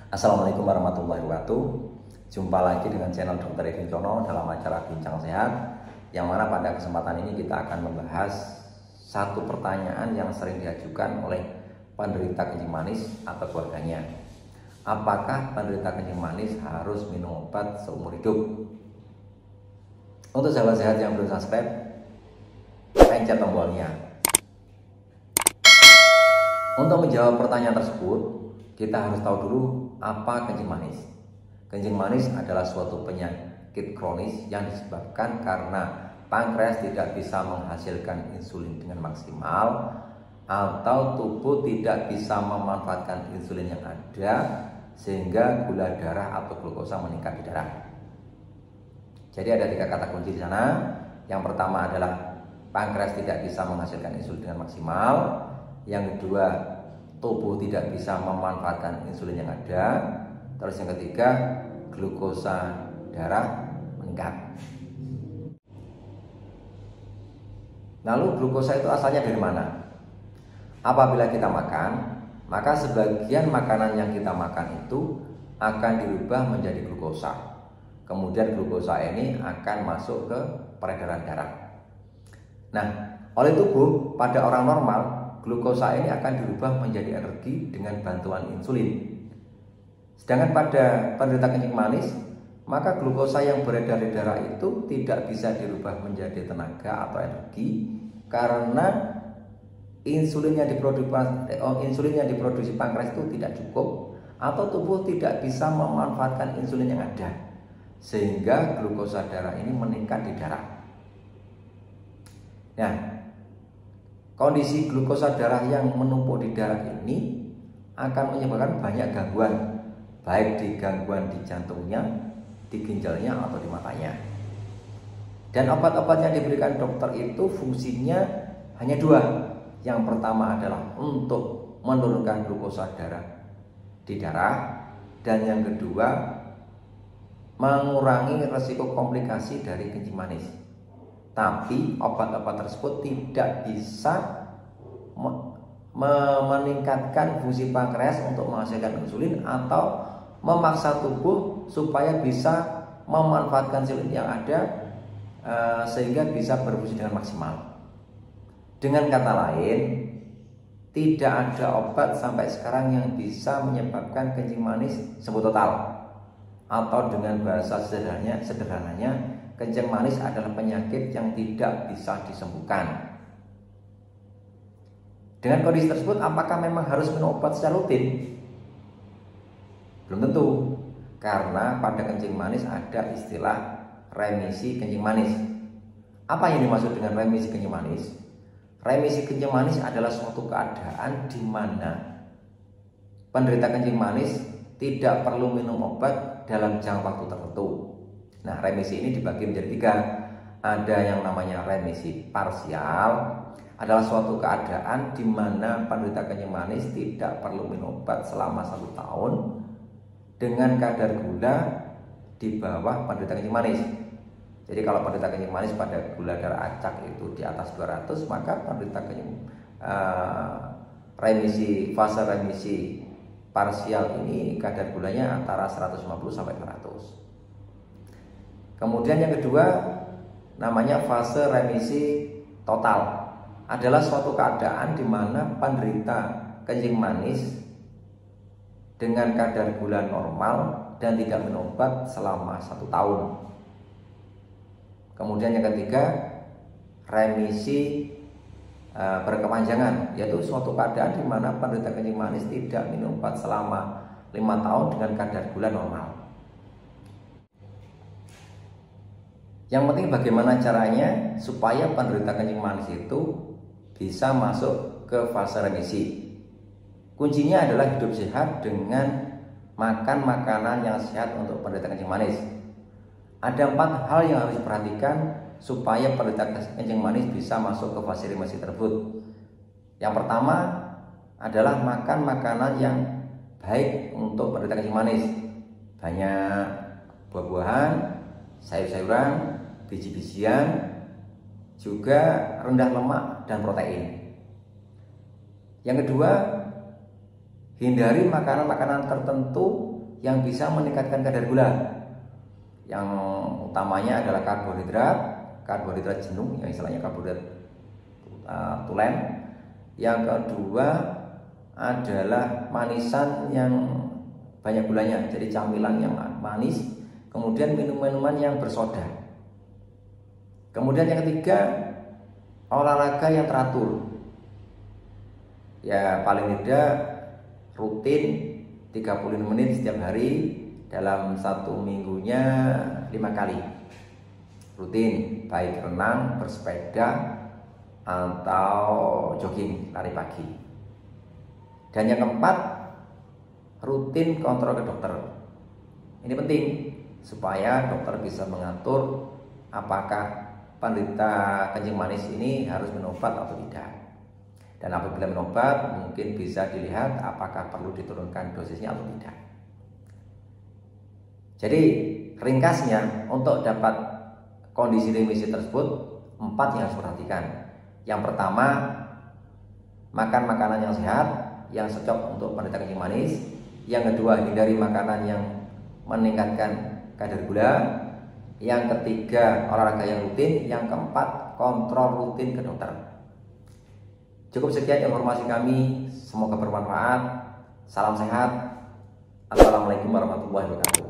Assalamualaikum warahmatullahi wabarakatuh. Jumpa lagi dengan channel Dr. Edi Tono dalam acara Bincang Sehat, yang mana pada kesempatan ini kita akan membahas satu pertanyaan yang sering diajukan oleh penderita kencing manis atau keluarganya. Apakah penderita kencing manis harus minum obat seumur hidup? Untuk sahabat sehat yang belum subscribe, pencet tombolnya. Untuk menjawab pertanyaan tersebut, kita harus tahu dulu apa kencing manis. Kencing manis adalah suatu penyakit kronis yang disebabkan karena pankreas tidak bisa menghasilkan insulin dengan maksimal, atau tubuh tidak bisa memanfaatkan insulin yang ada sehingga gula darah atau glukosa meningkat di darah. Jadi ada 3 kata kunci di sana. Yang pertama adalah pankreas tidak bisa menghasilkan insulin dengan maksimal. Yang kedua, tubuh tidak bisa memanfaatkan insulin yang ada. Terus yang ketiga, glukosa darah meningkat. Lalu glukosa itu asalnya dari mana? Apabila kita makan, maka sebagian makanan yang kita makan itu akan dirubah menjadi glukosa. Kemudian glukosa ini akan masuk ke peredaran darah. Nah, oleh tubuh pada orang normal, glukosa ini akan dirubah menjadi energi dengan bantuan insulin. Sedangkan pada penderita kencing manis, maka glukosa yang beredar di darah itu tidak bisa dirubah menjadi tenaga atau energi karena insulin yang diproduksi pankreas itu tidak cukup, atau tubuh tidak bisa memanfaatkan insulin yang ada, sehingga glukosa darah ini meningkat di darah. Nah, kondisi glukosa darah yang menumpuk di darah ini akan menyebabkan banyak gangguan, baik di gangguan di jantungnya, di ginjalnya, atau di matanya. Dan obat-obat yang diberikan dokter itu fungsinya hanya 2. Yang pertama adalah untuk menurunkan glukosa darah di darah, dan yang kedua mengurangi resiko komplikasi dari kencing manis. Tapi obat-obat tersebut tidak bisa meningkatkan fungsi pankreas untuk menghasilkan insulin atau memaksa tubuh supaya bisa memanfaatkan insulin yang ada sehingga bisa berfungsi dengan maksimal. Dengan kata lain, tidak ada obat sampai sekarang yang bisa menyebabkan kencing manis sembuh total. Atau dengan bahasa sederhananya, kencing manis adalah penyakit yang tidak bisa disembuhkan. Dengan kondisi tersebut, apakah memang harus minum obat secara rutin? Belum tentu, karena pada kencing manis ada istilah remisi kencing manis. Apa yang dimaksud dengan remisi kencing manis? Remisi kencing manis adalah suatu keadaan di mana penderita kencing manis tidak perlu minum obat dalam jangka waktu tertentu. Nah, remisi ini dibagi menjadi 3. Ada yang namanya remisi parsial, adalah suatu keadaan di mana penderita kencing manis tidak perlu minum obat selama 1 tahun dengan kadar gula di bawah penderita kencing manis. Jadi kalau penderita kencing manis pada gula darah acak itu di atas 200, maka penderita fase remisi parsial ini kadar gulanya antara 150 sampai 200. Kemudian yang kedua namanya fase remisi total, adalah suatu keadaan di mana penderita kencing manis dengan kadar gula normal dan tidak minum obat selama 1 tahun. Kemudian yang ketiga, remisi berkepanjangan, yaitu suatu keadaan di mana penderita kencing manis tidak minum obat selama 5 tahun dengan kadar gula normal. Yang penting bagaimana caranya supaya penderita kencing manis itu bisa masuk ke fase remisi. Kuncinya adalah hidup sehat dengan makan makanan yang sehat untuk penderita kencing manis. Ada 4 hal yang harus diperhatikan supaya penderita kencing manis bisa masuk ke fase remisi tersebut. Yang pertama adalah makan makanan yang baik untuk penderita kencing manis. Banyak buah-buahan, sayur-sayuran, biji-bijian, juga rendah lemak dan protein. Yang kedua, hindari makanan-makanan tertentu yang bisa meningkatkan kadar gula. Yang utamanya adalah karbohidrat jenuh, yang istilahnya karbohidrat tulen. Yang kedua adalah manisan yang banyak gulanya, jadi camilan yang manis. Kemudian minuman yang bersoda. Kemudian yang ketiga, olahraga yang teratur. Ya paling tidak rutin 30 menit setiap hari, dalam 1 minggunya 5 kali. Rutin, baik renang, bersepeda, atau jogging, lari pagi. Dan yang keempat, rutin kontrol ke dokter. Ini penting supaya dokter bisa mengatur apakah penderita kencing manis ini harus minum obat atau tidak. Dan apabila minum obat, mungkin bisa dilihat apakah perlu diturunkan dosisnya atau tidak. Jadi ringkasnya, untuk dapat kondisi remisi tersebut 4 yang harus perhatikan. Yang pertama, makan makanan yang sehat, yang cocok untuk penderita kencing manis. Yang kedua, hindari makanan yang meningkatkan kadar gula. Yang ketiga, olahraga yang rutin. Yang keempat, kontrol rutin ke dokter. Cukup sekian informasi kami, semoga bermanfaat. Salam sehat. Assalamualaikum warahmatullahi wabarakatuh.